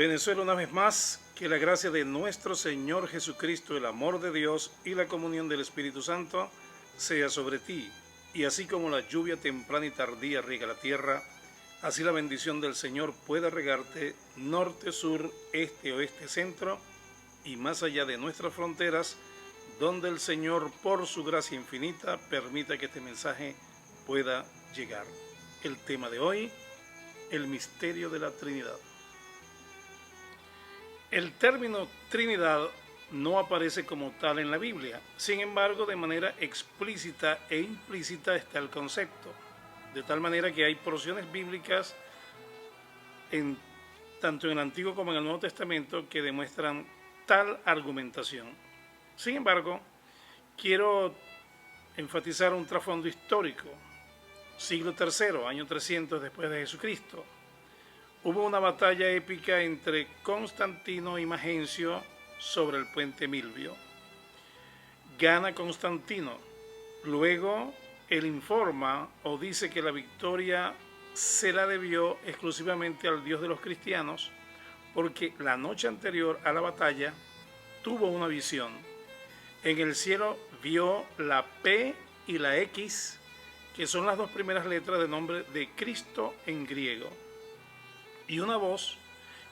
Venezuela, una vez más, que la gracia de nuestro Señor Jesucristo, el amor de Dios y la comunión del Espíritu Santo sea sobre ti. Y así como la lluvia temprana y tardía riega la tierra, así la bendición del Señor pueda regarte norte, sur, este, oeste, centro y más allá de nuestras fronteras, donde el Señor, por su gracia infinita, permita que este mensaje pueda llegar. El tema de hoy, el misterio de la Trinidad. El término Trinidad no aparece como tal en la Biblia, sin embargo, de manera explícita e implícita está el concepto, de tal manera que hay porciones bíblicas tanto en el Antiguo como en el Nuevo Testamento que demuestran tal argumentación. Sin embargo, quiero enfatizar un trasfondo histórico. Siglo III, año 300 después de Jesucristo. Hubo una batalla épica entre Constantino y Magencio sobre el puente Milvio. Gana Constantino. Luego él informa o dice que la victoria se la debió exclusivamente al Dios de los cristianos, porque la noche anterior a la batalla tuvo una visión. En el cielo vio la P y la X, que son las dos primeras letras del nombre de Cristo en griego, y una voz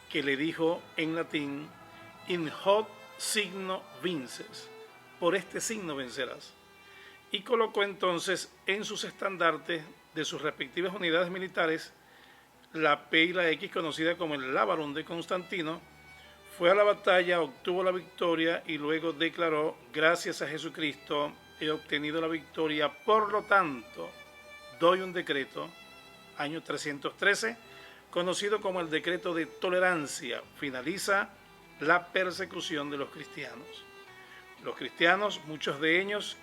que le dijo en latín: in hoc signo vinces, por este signo vencerás. Y colocó entonces en sus estandartes de sus respectivas unidades militares la P y la X, conocida como el Lábarum de Constantino. Fue a la batalla, obtuvo la victoria y luego declaró: gracias a Jesucristo he obtenido la victoria, por lo tanto doy un decreto, año 313, conocido como el decreto de tolerancia. Finaliza la persecución de los cristianos. Los cristianos, muchos de ellos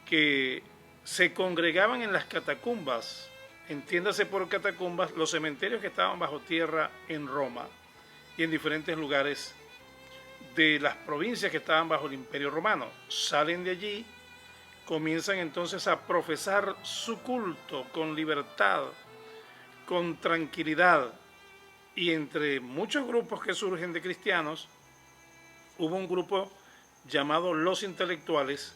que se congregaban en las catacumbas, entiéndase por catacumbas los cementerios que estaban bajo tierra en Roma y en diferentes lugares de las provincias que estaban bajo el Imperio Romano, salen de allí, comienzan entonces a profesar su culto con libertad, con tranquilidad, y entre muchos grupos que surgen de cristianos, hubo un grupo llamado los intelectuales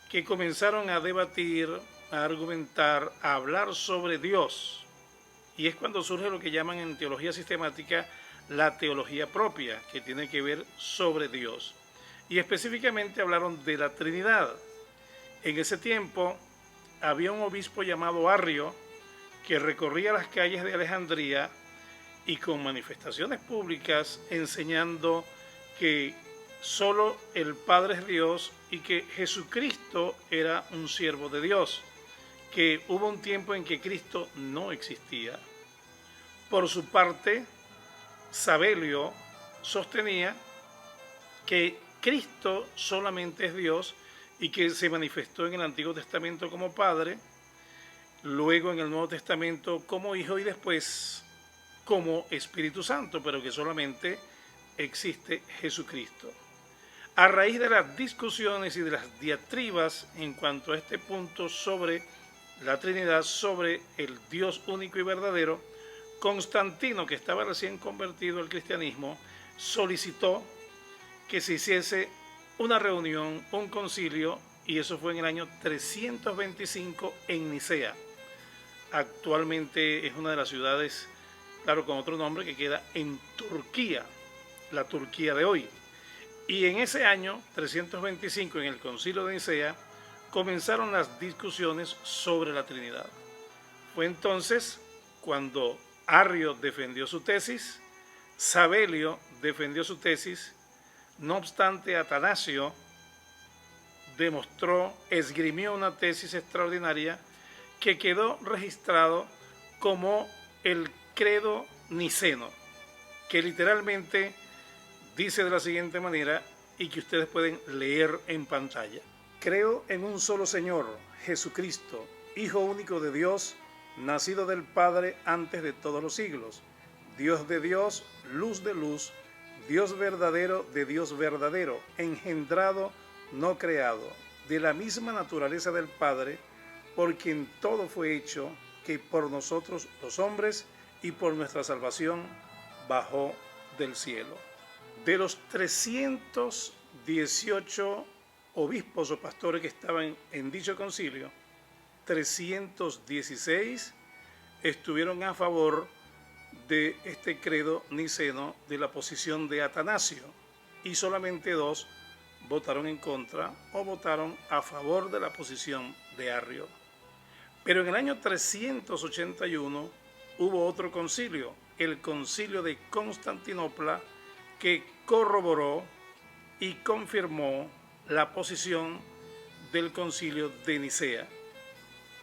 que comenzaron a debatir, a argumentar, a hablar sobre Dios, y es cuando surge lo que llaman en teología sistemática la teología propia, que tiene que ver sobre Dios, y específicamente hablaron de la Trinidad. En ese tiempo había un obispo llamado Arrio que recorría las calles de Alejandría y con manifestaciones públicas enseñando que solo el Padre es Dios y que Jesucristo era un siervo de Dios, que hubo un tiempo en que Cristo no existía. Por su parte, Sabelio sostenía que Cristo solamente es Dios y que se manifestó en el Antiguo Testamento como Padre, luego en el Nuevo Testamento como Hijo y después como Espíritu Santo, pero que solamente existe Jesucristo. A raíz de las discusiones y de las diatribas en cuanto a este punto sobre la Trinidad, sobre el Dios único y verdadero, Constantino, que estaba recién convertido al cristianismo, solicitó que se hiciese una reunión, un concilio, y eso fue en el año 325 en Nicea. Actualmente es una de las ciudades, claro, con otro nombre, que queda en Turquía, la Turquía de hoy. Y en ese año 325, en el concilio de Nicea, comenzaron las discusiones sobre la Trinidad. Fue entonces cuando Arrio defendió su tesis, Sabelio defendió su tesis. No obstante, Atanasio esgrimió una tesis extraordinaria que quedó registrado como el credo niceno, que literalmente dice de la siguiente manera y que ustedes pueden leer en pantalla: creo en un solo Señor, Jesucristo, Hijo único de Dios, nacido del Padre antes de todos los siglos, Dios de Dios, luz de luz, Dios verdadero de Dios verdadero, engendrado, no creado, de la misma naturaleza del Padre, por quien todo fue hecho, que por nosotros los hombres y por nuestra salvación bajó del cielo. De los 318 obispos o pastores que estaban en dicho concilio, 316 estuvieron a favor de este credo niceno, de la posición de Atanasio, y solamente 2 votaron en contra o votaron a favor de la posición de Arrio. Pero en el año 381 hubo otro concilio, el concilio de Constantinopla, que corroboró y confirmó la posición del concilio de Nicea.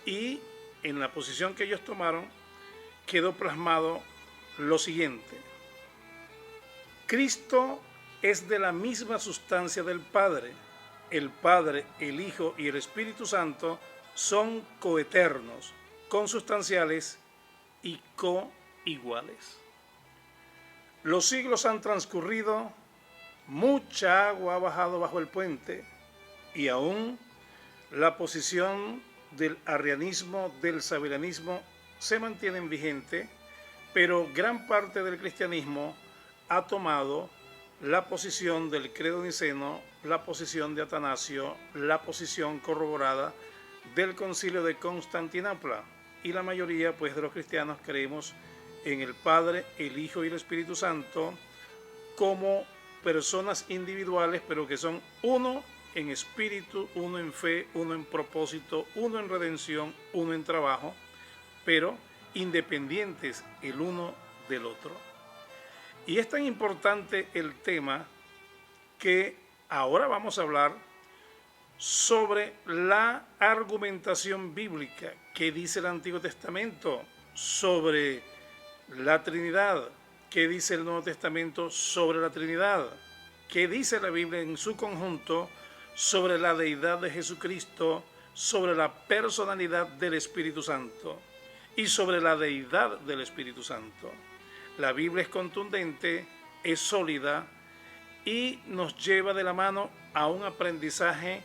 Y en la posición que ellos tomaron quedó plasmado lo siguiente: Cristo es de la misma sustancia del Padre. El Padre, el Hijo y el Espíritu Santo son coeternos, consustanciales y coiguales. Los siglos han transcurrido, mucha agua ha bajado bajo el puente y aún la posición del arrianismo, del sabelianismo se mantienen vigente, pero gran parte del cristianismo ha tomado la posición del credo niceno, la posición de Atanasio, la posición corroborada del concilio de Constantinopla, y la mayoría pues de los cristianos creemos en el Padre, el Hijo y el Espíritu Santo como personas individuales, pero que son uno en espíritu, uno en fe, uno en propósito, uno en redención, uno en trabajo, pero independientes el uno del otro. Y es tan importante el tema que ahora vamos a hablar sobre la argumentación bíblica que dice el Antiguo Testamento sobre la Trinidad, que dice el Nuevo Testamento sobre la Trinidad, que dice la Biblia en su conjunto sobre la deidad de Jesucristo, sobre la personalidad del Espíritu Santo y sobre la deidad del Espíritu Santo. La Biblia es contundente, es sólida y nos lleva de la mano a un aprendizaje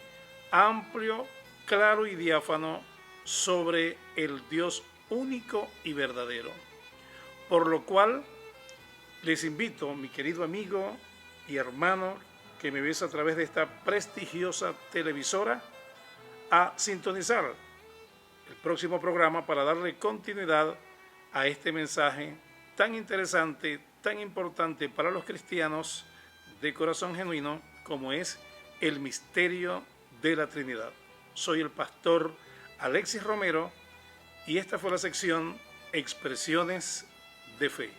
amplio, claro y diáfano sobre el Dios único y verdadero. Por lo cual les invito, mi querido amigo y hermano que me ves a través de esta prestigiosa televisora, a sintonizar el próximo programa para darle continuidad a este mensaje tan interesante, tan importante para los cristianos de corazón genuino como es el misterio de la Trinidad. Soy el pastor Alexis Romero y esta fue la sección Expresiones de Fe.